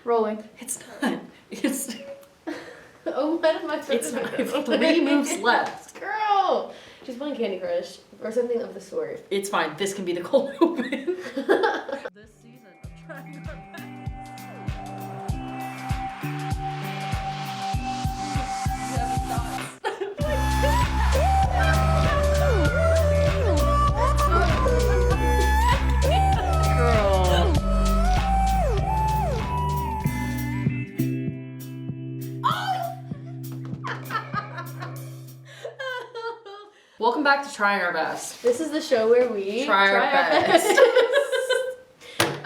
Rolling. It's not. It's Oh, what am I supposed it's to do? not. I have 3 moves left. Girl! She's playing Candy Crush or something of the sort. It's fine. This can be the cold open. This season of trying our best. You have thoughts. Girl. Welcome back to Trying Our Best. This is the show where we Try our best.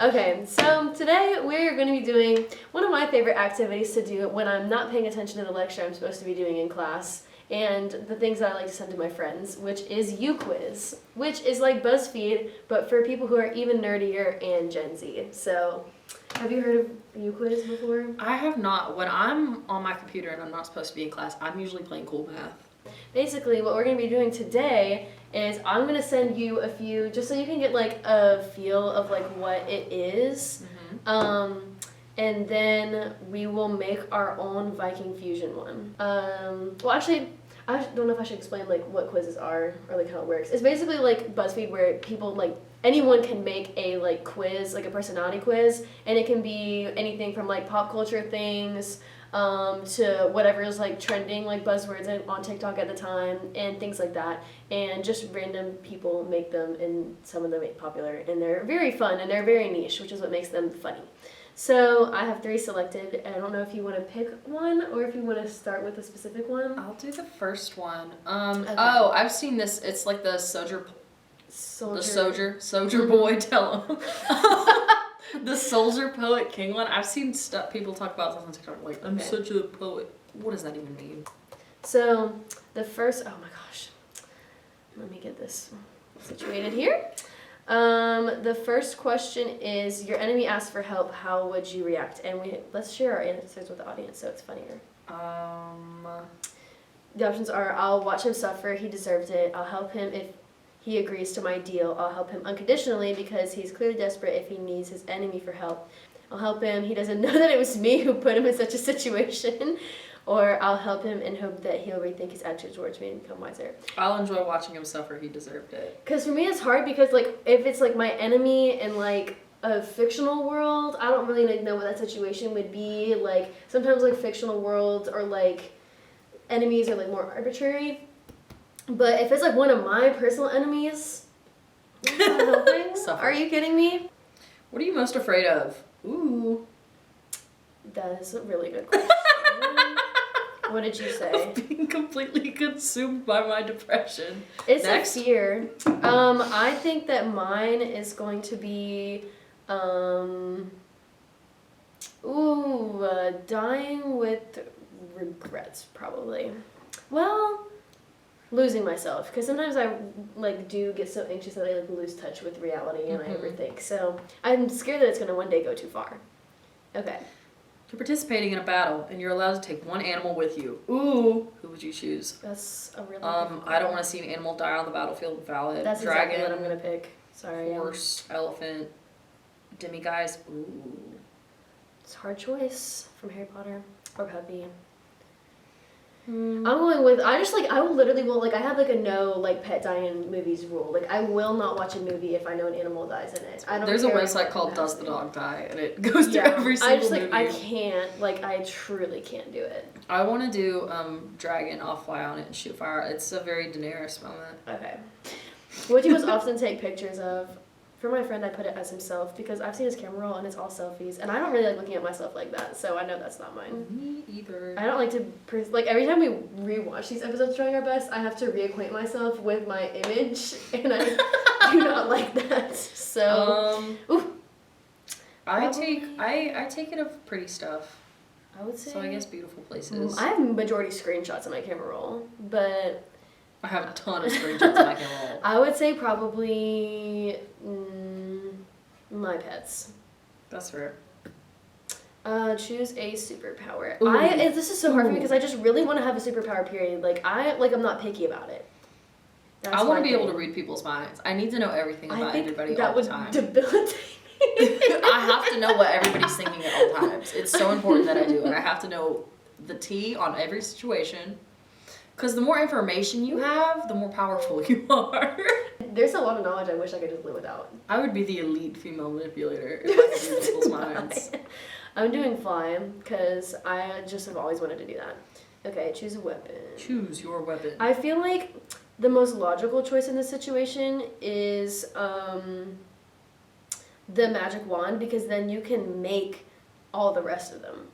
Okay, so today we're going to be doing one of my favorite activities to do when I'm not paying attention to the lecture I'm supposed to be doing in class, and the things that I like to send to my friends, which is U-Quiz, which is like BuzzFeed, but for people who are even nerdier and Gen Z. So, have you heard of U-Quiz before? I have not. When I'm on my computer and I'm not supposed to be in class, I'm usually playing Cool Math. Basically, what we're going to be doing today is I'm going to send you a few, just so you can get like a feel of like what it is. And then we will make our own Viking Fusion one. Well, actually, I don't know if I should explain like what quizzes are or like how it works. It's basically like BuzzFeed where people like anyone can make a like quiz, like a personality quiz, and it can be anything from like pop culture things to whatever is like trending, like buzzwords on TikTok at the time and things like that. And just random people make them, and some of them make popular, and they're very fun and they're very niche, which is what makes them funny. So I have 3 selected. I don't know if you want to pick one or if you want to start with a specific one. I'll do the first one. Okay. Oh, I've seen this. It's like the Soldier Boy, tell him. The Soldier Poet King one. I've seen people talk about this on TikTok. Like, I'm such a poet. What does that even mean? So the first, oh my gosh, let me get this situated here. The first question is, your enemy asks for help, how would you react? And let's share our answers with the audience so it's funnier. The options are, I'll watch him suffer, he deserves it. I'll help him if he agrees to my deal. I'll help him unconditionally because he's clearly desperate if he needs his enemy for help. I'll help him, he doesn't know that it was me who put him in such a situation. Or I'll help him and hope that he'll rethink his attitude towards me and become wiser. I'll enjoy watching him suffer. He deserved it. Because for me, it's hard because, like, if it's, like, my enemy in, like, a fictional world, I don't really like, know what that situation would be. Like, sometimes, like, fictional worlds or, like, enemies are, like, more arbitrary. But if it's, like, one of my personal enemies, I'm not helping. Are you kidding me? What are you most afraid of? Ooh. That is a really good question. What did you say? Of being completely consumed by my depression. It's Next. a fear. I think that mine is going to be, dying with regrets, probably. Well, losing myself, because sometimes I like do get so anxious that I like lose touch with reality and I overthink. So I'm scared that it's going to one day go too far. Okay. You're participating in a battle, and you're allowed to take one animal with you. Ooh. Who would you choose? That's a really I don't want to see an animal die on the battlefield. Valid. That's Dragon, exactly what I'm going to pick. Sorry. Horse, elephant, demiguise. Ooh. It's a hard choice from Harry Potter or puppy. I'm going with, I will literally I have like a no like pet dying in movies rule. Like I will not watch a movie if I know an animal dies in it. I don't There's a care website called Does the Dog Die? And it goes through every single movie. I can't, I truly can't do it. I want to do Dragon, I'll fly on it and shoot fire. It's a very Daenerys moment. Okay. What do you most often take pictures of? For my friend, I put it as himself because I've seen his camera roll and it's all selfies, and I don't really like looking at myself like that, so I know that's not mine. Me either. I don't like to, every time we rewatch these episodes of Trying Our Best, I have to reacquaint myself with my image, and I do not like that, so. I take it of pretty stuff. I would say. So I guess beautiful places. I have majority screenshots in my camera roll, but. I have a ton of screenshots in my camera roll. I would say probably my pets. That's fair. Choose a superpower. This is so hard for me because I just really want to have a superpower, period. I'm not picky about it. I want to be able to read people's minds. I need to know everything about everybody all the time. That would debilitate I have to know what everybody's thinking at all times. It's so important that I do, and I have to know the tea on every situation. Because the more information you have, the more powerful you are. There's a lot of knowledge I wish I could just live without. I would be the elite female manipulator if I could read people's minds. I'm doing fly because I just have always wanted to do that. Okay, choose a weapon. Choose your weapon. I feel like the most logical choice in this situation is the magic wand, because then you can make all the rest of them.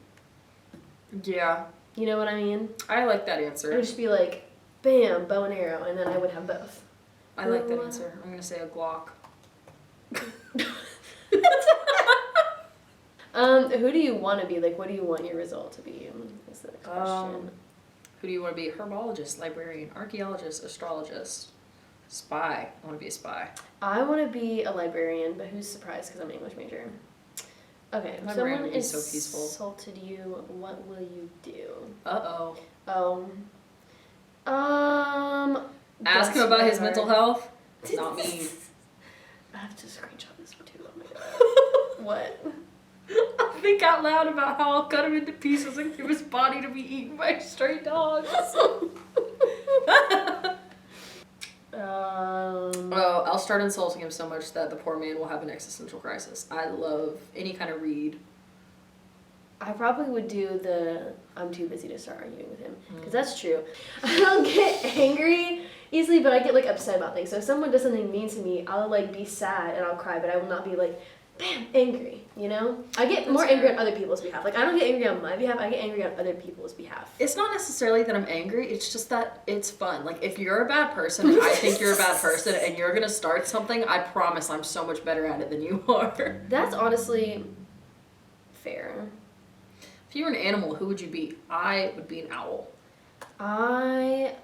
Yeah. You know what I mean? I like that It answer. would just be like, bam, bow and arrow, and then I would have both. I like that answer. I'm gonna say a Glock. Who do you want to be? Like, what do you want your result to be? Is the question. Who do you want to be? Herbologist, librarian, archaeologist, astrologist, spy. I want to be a spy. I want to be a librarian, but who's surprised because I'm an English major? Okay, if Librarian someone would be so peaceful. insulted you, what will you do? Uh-oh. That's Ask him about really his hard. mental health. Not me. I have to screenshot this too. Oh my god. What? I'll think out loud about how I'll cut him into pieces and give his body to be eaten by stray dogs. Oh, I'll start insulting him so much that the poor man will have an existential crisis. I love any kind of read. I probably would do the I'm too busy to start arguing with him, because that's true. I don't get angry easily, but I get like upset about things. So if someone does something mean to me, I'll like be sad and I'll cry, but I will not be like, bam, angry, you know? I get more angry on other people's behalf. Like, I don't get angry on my behalf, I get angry on other people's behalf. It's not necessarily that I'm angry, it's just that it's fun. Like, if you're a bad person and I think you're a bad person and you're gonna start something, I promise I'm so much better at it than you are. That's honestly fair. If you were an animal, who would you be? I would be an owl. That's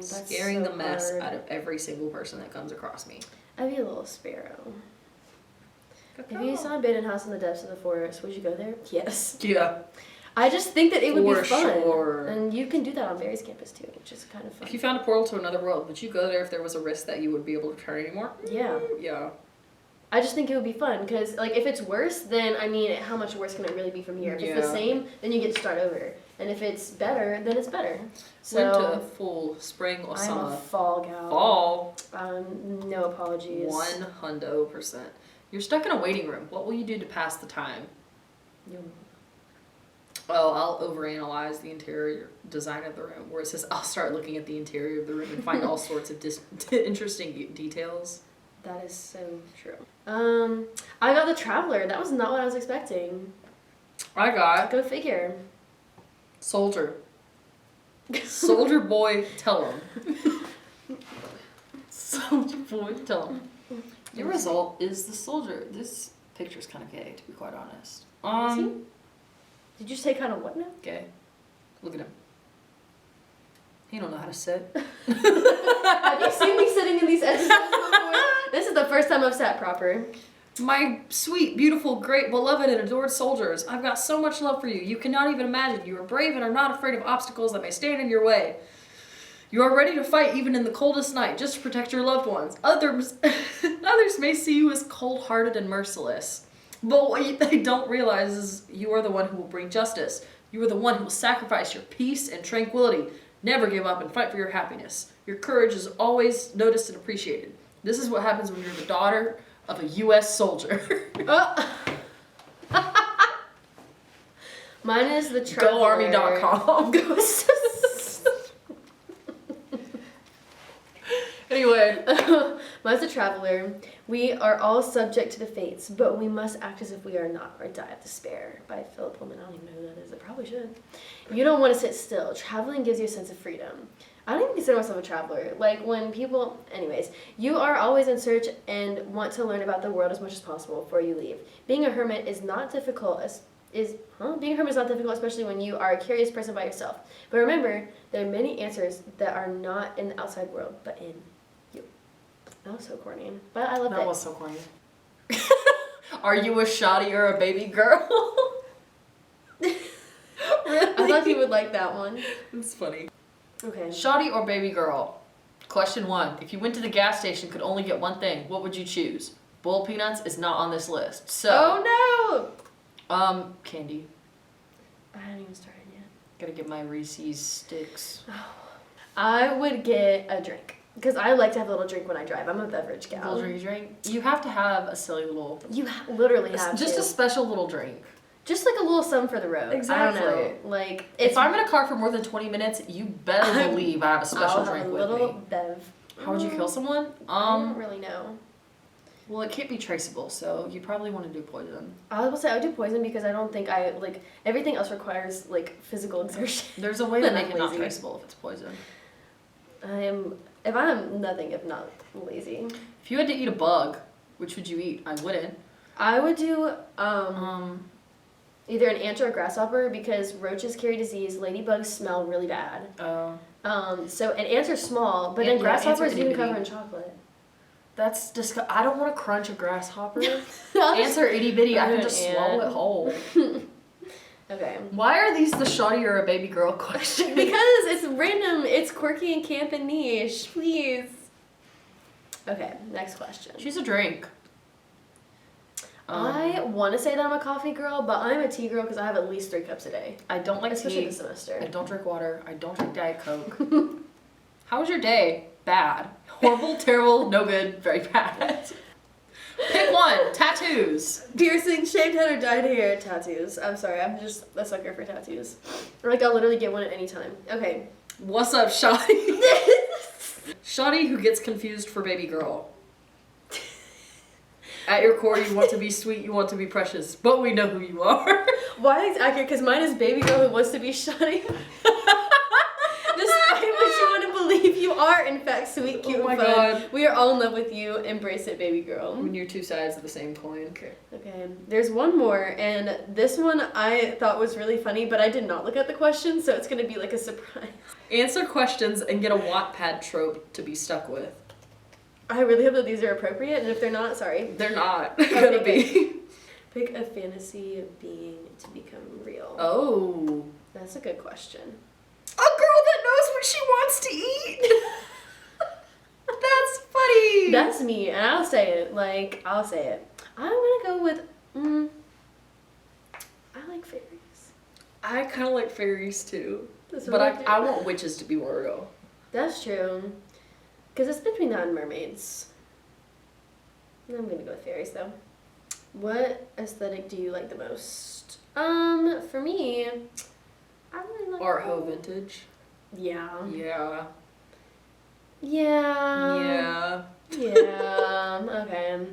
Scaring so the mess hard. out of every single person that comes across me. I'd be a little sparrow. If you saw a abandoned house in the depths of the forest, would you go there? Yes. Yeah. I just think that it would For be fun. sure. And you can do that on Barry's campus too, which is kind of fun. If you found a portal to another world, would you go there if there was a risk that you would be able to return anymore? Yeah. Yeah. I just think it would be fun, because like if it's worse, then I mean, how much worse can it really be from here? If it's the same, then you get to start over. And if it's better, then it's better. So Winter, fall, spring, or I'm summer? a fall gal. Fall. No apologies. 100%. You're stuck in a waiting room. What will you do to pass the time? Oh, I'll overanalyze the interior design of the room, where it says I'll start looking at the interior of the room and find all sorts of interesting details. That is so true. I got the Traveler. That was not what I was expecting. I got Go figure. soldier. Soldier boy, tell him. Soldier boy, tell him. Your result is the soldier. This picture's kind of gay, to be quite honest. Is he? Did you say kind of what now? Gay. Look at him. He don't know how to sit. Have you seen me sitting in these episodes before? This is the first time I've sat proper. My sweet, beautiful, great, beloved, and adored soldiers, I've got so much love for you. You cannot even imagine. You are brave and are not afraid of obstacles that may stand in your way. You are ready to fight even in the coldest night just to protect your loved ones. Others may see you as cold-hearted and merciless. But what they don't realize is you are the one who will bring justice. You are the one who will sacrifice your peace and tranquility. Never give up and fight for your happiness. Your courage is always noticed and appreciated. This is what happens when you're the daughter of a U.S. soldier. Mine is the Traveler. GoArmy.com. Anyway. Mine's the Traveler. We are all subject to the fates, but we must act as if we are not, or die of despair. By Philip Pullman. I don't even know who that is. I probably should. You don't want to sit still. Traveling gives you a sense of freedom. I don't even consider myself a traveler. Like when people, anyways, you are always in search and want to learn about the world as much as possible before you leave. Being a hermit is not difficult being a hermit is not difficult, especially when you are a curious person by yourself. But remember, there are many answers that are not in the outside world, but in you. That was so corny, but I love it. That was so corny. Are you a shoddy or a baby girl? Really? I thought you would like that one. It's funny. Okay. Shoddy or baby girl? Question 1. If you went to the gas station, could only get one thing, what would you choose? Boiled peanuts is not on this list. So. Oh no! Candy. I haven't even started yet. Gotta get my Reese's sticks. I would get a drink. Because I like to have a little drink when I drive. I'm a beverage gal. Little drinky drink. You have to have a silly little. You literally have just to. a special little drink. Just like a little something for the road. Exactly. I don't know. Like if I'm in a car for more than 20 minutes, you better believe I have a special drink with me. Little bev. How would you kill someone? I don't really know. Well, it can't be traceable, so you probably want to do poison. I would say I would do poison because I don't think everything else requires like physical exertion. There's a way to make it not traceable if it's poison. If I'm nothing if not lazy. If you had to eat a bug, which would you eat? I wouldn't. I would do either an ant or a grasshopper because roaches carry disease, ladybugs smell really bad. Oh. So and ants are small, but then grasshoppers you can cover in chocolate. That's disgusting. I don't want to crunch a grasshopper. Ants are itty bitty. I can just swallow it whole. Okay. Why are these the shoddy or a baby girl question? Because it's random. It's quirky and camp and niche. Please. Okay, next question. Choose a drink. I want to say that I'm a coffee girl, but I'm a tea girl because I have at least 3 cups a day. I don't like especially tea. this semester. I don't drink water. I don't drink Diet Coke. How was your day? Bad. Horrible, terrible, no good, very bad. Pick one. Tattoos. Piercing, shaved head, or dyed hair. Tattoos. I'm sorry, I'm just a sucker for tattoos. Like, I'll literally get one at any time. Okay. What's up, shoddy? Shoddy who gets confused for baby girl. At your core, you want to be sweet, you want to be precious, but we know who you are. Why is accurate? Because mine is baby girl who wants to be shoddy. Despite what you want to believe, you are in fact sweet, cute, oh my and fun. God. We are all in love with you. Embrace it, baby girl. When you're 2 sides of the same coin. Okay, there's one more, and this one I thought was really funny, but I did not look at the question, so it's going to be like a surprise. Answer questions and get a Wattpad trope to be stuck with. I really hope that these are appropriate, and if they're not, sorry. They're not gonna be. Pick a fantasy being to become real. Oh. That's a good question. A girl that knows what she wants to eat. That's funny. That's me, and I'll say it. Like, I'll say it. I'm gonna go with, I like fairies. I kind of like fairies too. That's but what I want witches to be more real. That's true. Because it's between that and mermaids. I'm gonna go with fairies though. What aesthetic do you like the most? For me, I really like Art Ho vintage. Yeah. Yeah. Yeah. Yeah. Okay.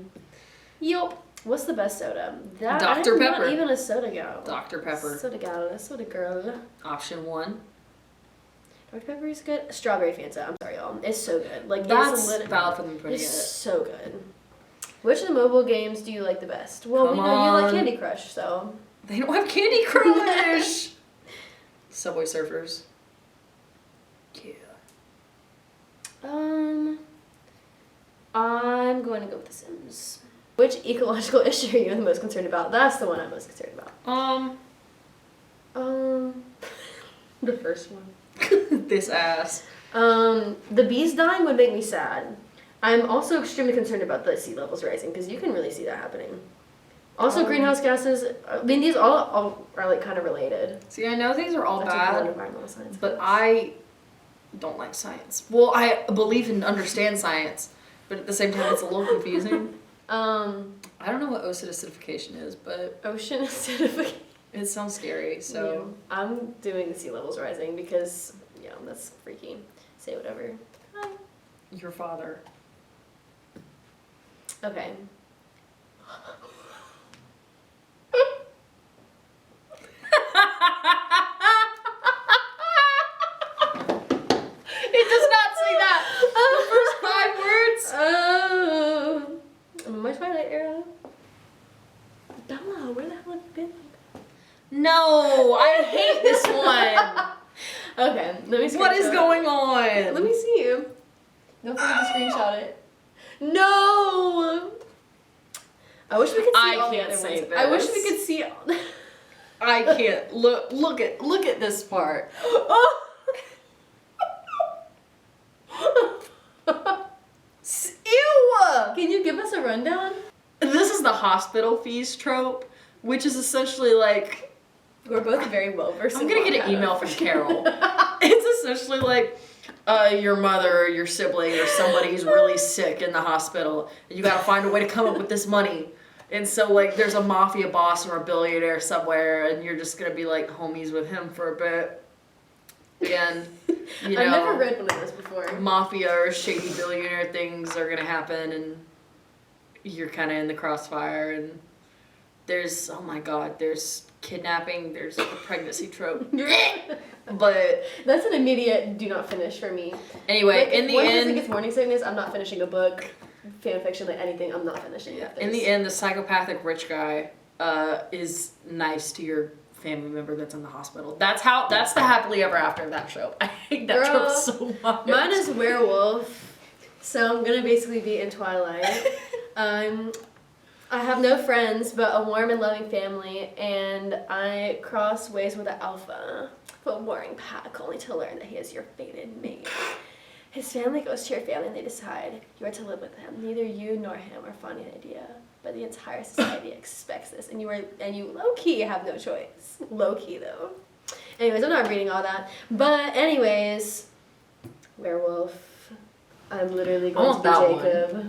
Yup. What's the best soda? Dr. Pepper. Not even a soda gal. Dr. Pepper. Soda gal. Soda girl. Option 1. Dr. Pepper is good. Strawberry Fanta. I'm sorry, y'all. It's so good. Like that's valid for them putting it's it. So good. Which of the mobile games do you like the best? Well, Come we know you like on. Candy Crush, so. They don't have Candy Crush. Subway Surfers. Yeah. I'm going to go with The Sims. Which ecological issue are you the most concerned about? That's the one I'm most concerned about. The first one. This ass. The bees dying would make me sad. I'm also extremely concerned about the sea levels rising because you can really see that happening. Also, greenhouse gases. I mean, these all are like kind of related. See, I know these are all That's bad, environmental science, but I don't like science. Well, I believe and understand science, but at the same time, it's a little confusing. I don't know what ocean acidification is, but ocean acidification. It sounds scary. So yeah. I'm doing the sea levels rising because that's freaky. Say whatever. Hi. Your father. Okay. It does not say that. The first 5 words. I'm in my Twilight era. Bella, where the hell have you been? No, I hate this one. Okay, let me. What is going on? Let me see you. Don't forget to screenshot it. No. I wish we could see all the other ones. I wish we could see. I can't look at this part. Ew! Can you give us a rundown? This is the hospital fees trope, which is essentially like, We're both very well versed. I'm gonna get an email from Carol. It's essentially like, your mother or your sibling or somebody's really sick in the hospital, and you gotta find a way to come up with this money. And so, like, there's a mafia boss or a billionaire somewhere, and you're just gonna be like homies with him for a bit. And, you know, I've never read one of those before. mafia or shady billionaire things are gonna happen, and you're kind of in the crossfire. And there's, oh my god, there's kidnapping, there's the pregnancy trope. But that's an immediate do not finish for me. anyway, Like, in the one end, person gets morning sickness, I'm not finishing a book, fan fiction, like anything. I'm not finishing it. in the end, the psychopathic rich guy is nice to your family member that's in the hospital. That's the happily ever after of that show. I hate that Girl, trope so much. Mine is werewolf, so I'm gonna basically be in Twilight. I have no friends, but a warm and loving family, and I cross ways with the alpha, a warring pack, only to learn that he is your fated mate. His family goes to your family and they decide you are to live with him. Neither you nor him are fond of the idea, but the entire society expects this, and you low-key have no choice. Low-key, though. Anyways, I'm not reading all that. But anyways, werewolf. I'm literally going to be Jacob.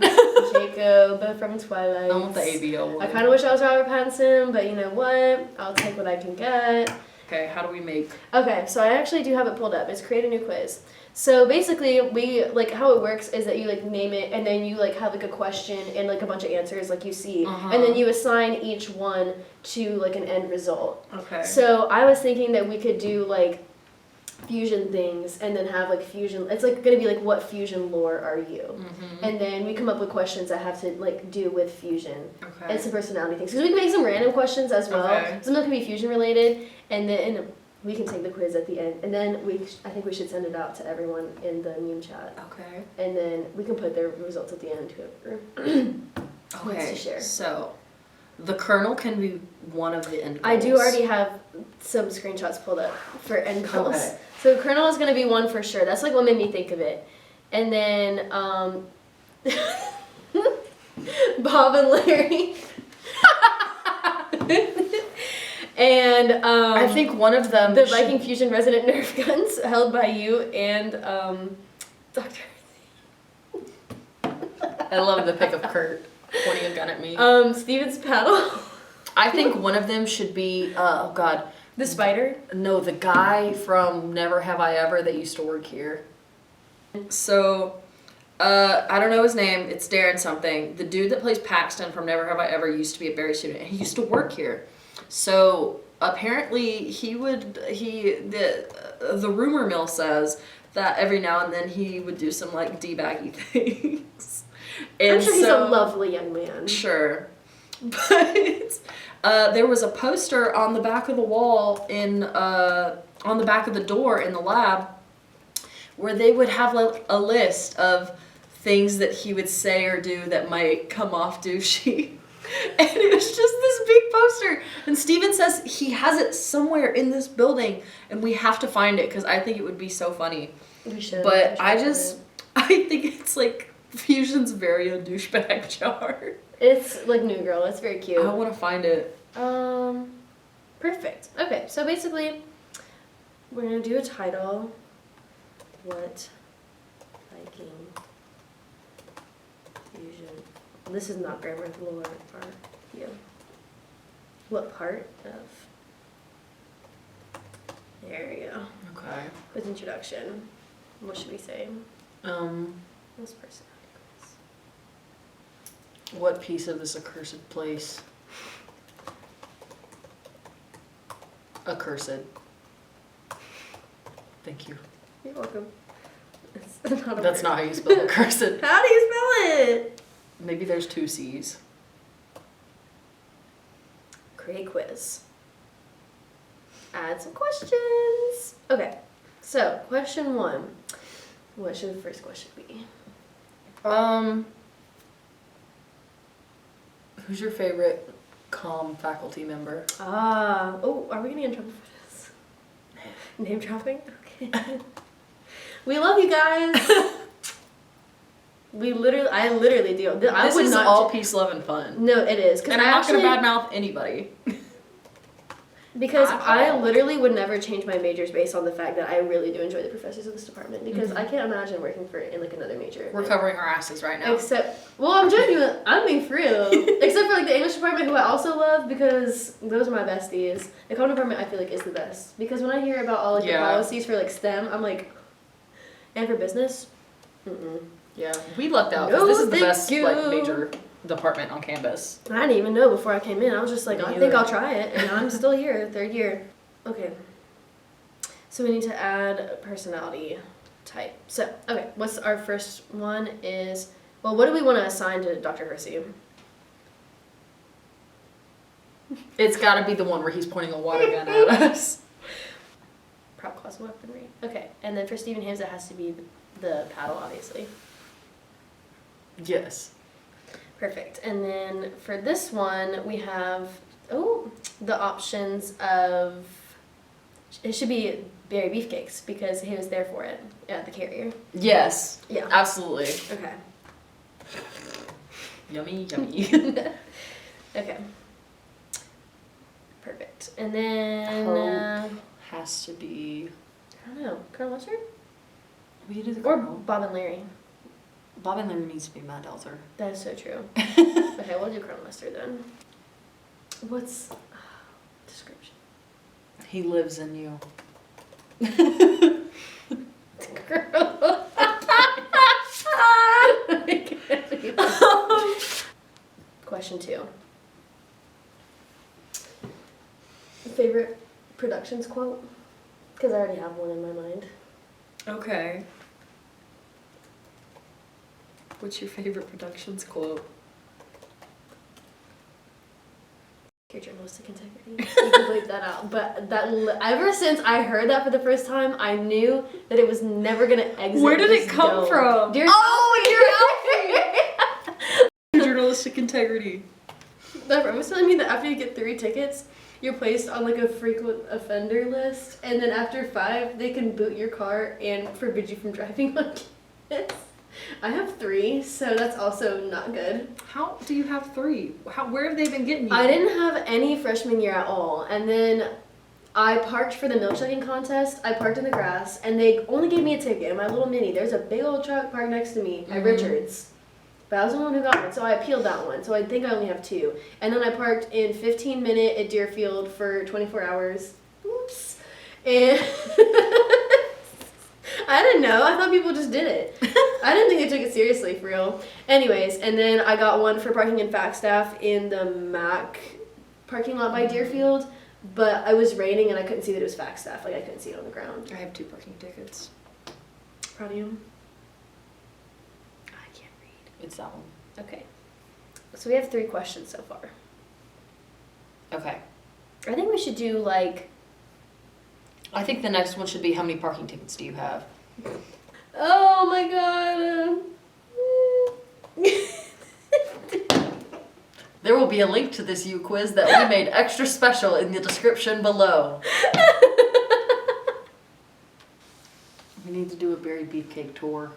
Jacob from Twilight. I want the ABO one. I kind of wish I was Robert Pattinson, but you know what? I'll take what I can get. Okay, how do we make? Okay, so I actually do have it pulled up. It's create a new quiz. So basically, we like how it works is that you like name it, and then you like have like a question and like a bunch of answers like you see, and then you assign each one to like an end result. Okay. So I was thinking that we could do like fusion things and then have like fusion, it's like gonna be like what fusion lore are you, and then we come up with questions that have to like do with fusion and some personality things, because we can make some random questions as well. Some of them can be fusion related, and then we can take the quiz at the end, and then I think we should send it out to everyone in the meme chat. Okay. And then we can put their results at the end, whoever wants to share. So the kernel can be one of the end goals. I do already have some screenshots pulled up for end goals. Okay. So kernel is going to be one for sure. That's like what made me think of it. And then Bob and Larry. And I think one of them, the Viking Fusion Resonant Nerf guns held by you and Dr. I love the pic of Kurt pointing a gun at me. Steven's paddle. I think one of them should be, oh god. The spider? No, the guy from Never Have I Ever that used to work here. So, I don't know his name. It's Darren something. The dude that plays Paxton from Never Have I Ever used to be a Barry student, and he used to work here. So apparently the rumor mill says that every now and then he would do some like debaggy things. And I'm sure he's a lovely young man. Sure. But there was a poster on the back of the wall on the back of the door in the lab where they would have like a list of things that he would say or do that might come off douchey. And it was just this big poster. And Steven says he has it somewhere in this building, and we have to find it because I think it would be so funny. We should. But I think it's like Fusion's very a douchebag jar. It's like New Girl. It's very cute. I want to find it. Perfect. Okay, so basically, we're gonna do a title. What Viking Fusion? This is not grammar lore, are you? What part of? There you go. Okay. With introduction. What should we say? Most personality quiz. What piece of this accursed place? Accursed. Thank you. You're welcome. It's not That's not how you spell accursed. How do you spell it? Maybe there's 2 C's. Create quiz. Add some questions. Okay, so question 1. What should the first question be? Who's your favorite comm faculty member? Oh, are we gonna get in trouble for this? Name dropping? Okay. We love you guys. I literally do. This is all peace, love, and fun. No, it is. And I'm not going to badmouth anybody. Because I literally would never change my majors based on the fact that I really do enjoy the professors of this department. Because I can't imagine working in like another major. We're covering our asses right now. I'm genuine. I'm being for real. Except for like the English department, who I also love because those are my besties. The econ department I feel like is the best because when I hear about all like the policies for like STEM, I'm like, and for business, Yeah, we lucked out because this is the best like major department on campus. I didn't even know before I came in. I was just like, I think I'll try it, and I'm still here, 3rd year. Okay. So we need to add a personality type. So, okay, what's our first one is, well, what do we want to assign to Dr. Hersey? It's got to be the one where he's pointing a water gun at us. Prop class weaponry. Okay, and then for Stephen Hams, it has to be the paddle, obviously. Yes. Perfect. And then for this one, we have, the options of, it should be berry beefcakes because he was there for it at the carrier. Yes. Yeah. Absolutely. Okay. Yummy, yummy. Okay. Perfect. And then... Hope has to be... I don't know. Colonel Mustard? We do the Or Colonel. Bob and Larry. Bob and Larry needs to be Matt Delzer. That is so true. Okay, we'll do Colonel Mustard then. What's... description? He lives in you. Girl. Question 2. Favorite productions quote? Because I already have one in my mind. Okay. What's your favorite productions quote? Your journalistic integrity. You can bleep that out. But ever since I heard that for the first time, I knew that it was never gonna exit. Where did it come from? Dear Your journalistic integrity. My friend was telling me that after you get 3 tickets, you're placed on like a frequent offender list, and then after 5, they can boot your car and forbid you from driving on campus. I have 3, so that's also not good. How do you have 3? Where have they been getting you? I didn't have any freshman year at all, and then I parked for the milkshaking contest. I parked in the grass, and they only gave me a ticket in my little Mini. There's a big old truck parked next to me at Richards. But I was the one who got one, so I appealed that one. So I think I only have 2. And then I parked in 15-minute at Deerfield for 24 hours. Oops. And I didn't know. I thought people just did it. I didn't think they took it seriously, for real. Anyways, and then I got one for parking in Flagstaff in the Mac parking lot by Deerfield. But it was raining and I couldn't see that it was Flagstaff. Like, I couldn't see it on the ground. I have 2 parking tickets. Proud of you. I can't read. It's that one. Okay. So we have 3 questions so far. Okay. I think we should do like... I think the next one should be how many parking tickets do you have? Oh my god. There will be a link to this quiz that we made extra special in the description below. We need to do a berry beefcake tour.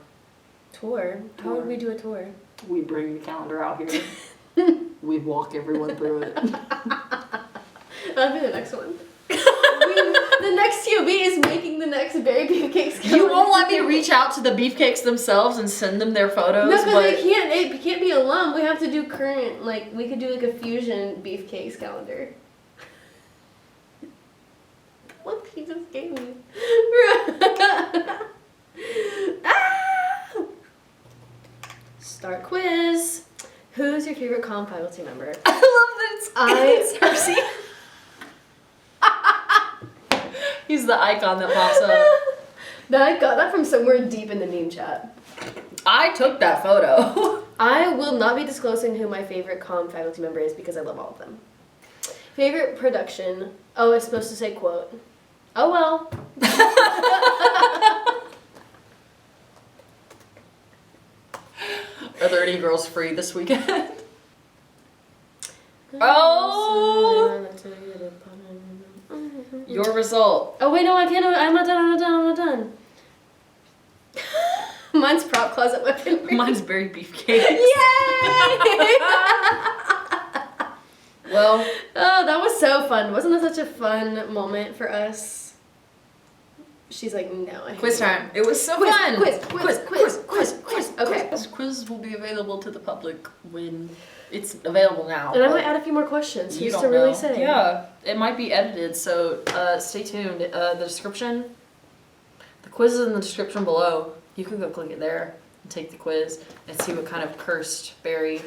Tour? How would we do a tour? We bring the calendar out here. We walk everyone through it. That'll be the next one. The next TOB is making the next berry beefcakes. You won't let me reach out to the beefcakes themselves and send them their photos? No, because it can't be alum. We have to do current, like, we could do like a fusion beefcakes calendar. Look, he just gave me. Start quiz. Who's your favorite comm faculty member? I love that it's Hersey. He's the icon that pops up. I got that from somewhere deep in the meme chat. I took that photo. I will not be disclosing who my favorite comm faculty member is because I love all of them. Favorite production. Oh, it's supposed to say quote. Oh well. Are there any girls free this weekend? Oh! Your result. Oh wait, no, I can't. I'm not done. Mine's prop closet weaponry. Mine's berry beefcake. Yay! Well, oh, that was so fun. Wasn't that such a fun moment for us? She's like, no. I hate quiz it. time. It was so Quiz, fun. quiz. Okay. This quiz will be available to the public when it's available now. And I might add a few more questions. You Who's don't to really know. say? Yeah, it might be edited, so stay tuned. The description, the quiz is in the description below. You can go click it there and take the quiz and see what kind of cursed berry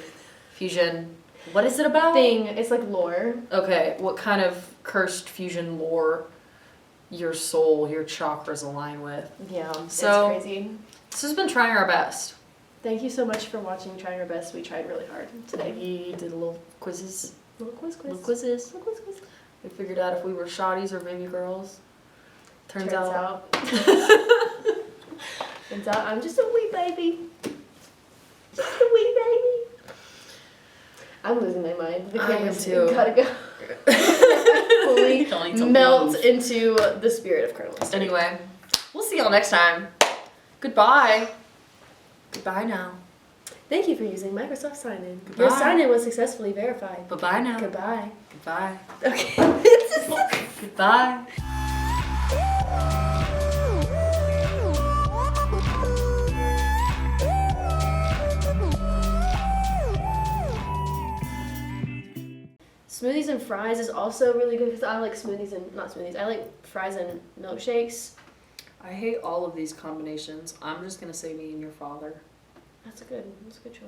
fusion. What is it about? Thing. It's like lore. Okay, what kind of cursed fusion lore your soul, your chakras align with? Yeah, So- it's crazy. This has been trying our best. Thank you so much for watching Trying Our Best. We tried really hard today. We did little quizzes. Little quiz. Little quizzes. Little quiz. We figured out if we were shotties or baby girls. Turns out. Turns out I'm just a wee baby. Just a wee baby. I'm losing my mind. The I am camera's too. gotta go. Fully Don't need to melt move. into the spirit of Colonel Mustard. Anyway, we'll see y'all next time. Goodbye. Goodbye now. Thank you for using Microsoft Sign-In. Goodbye. Your sign-in was successfully verified. Bye-bye now. Goodbye. Goodbye. Okay. Goodbye. Smoothies and fries is also really good because I like smoothies and not smoothies. I like fries and milkshakes. I hate all of these combinations. I'm just gonna say me and your father. That's a good choice.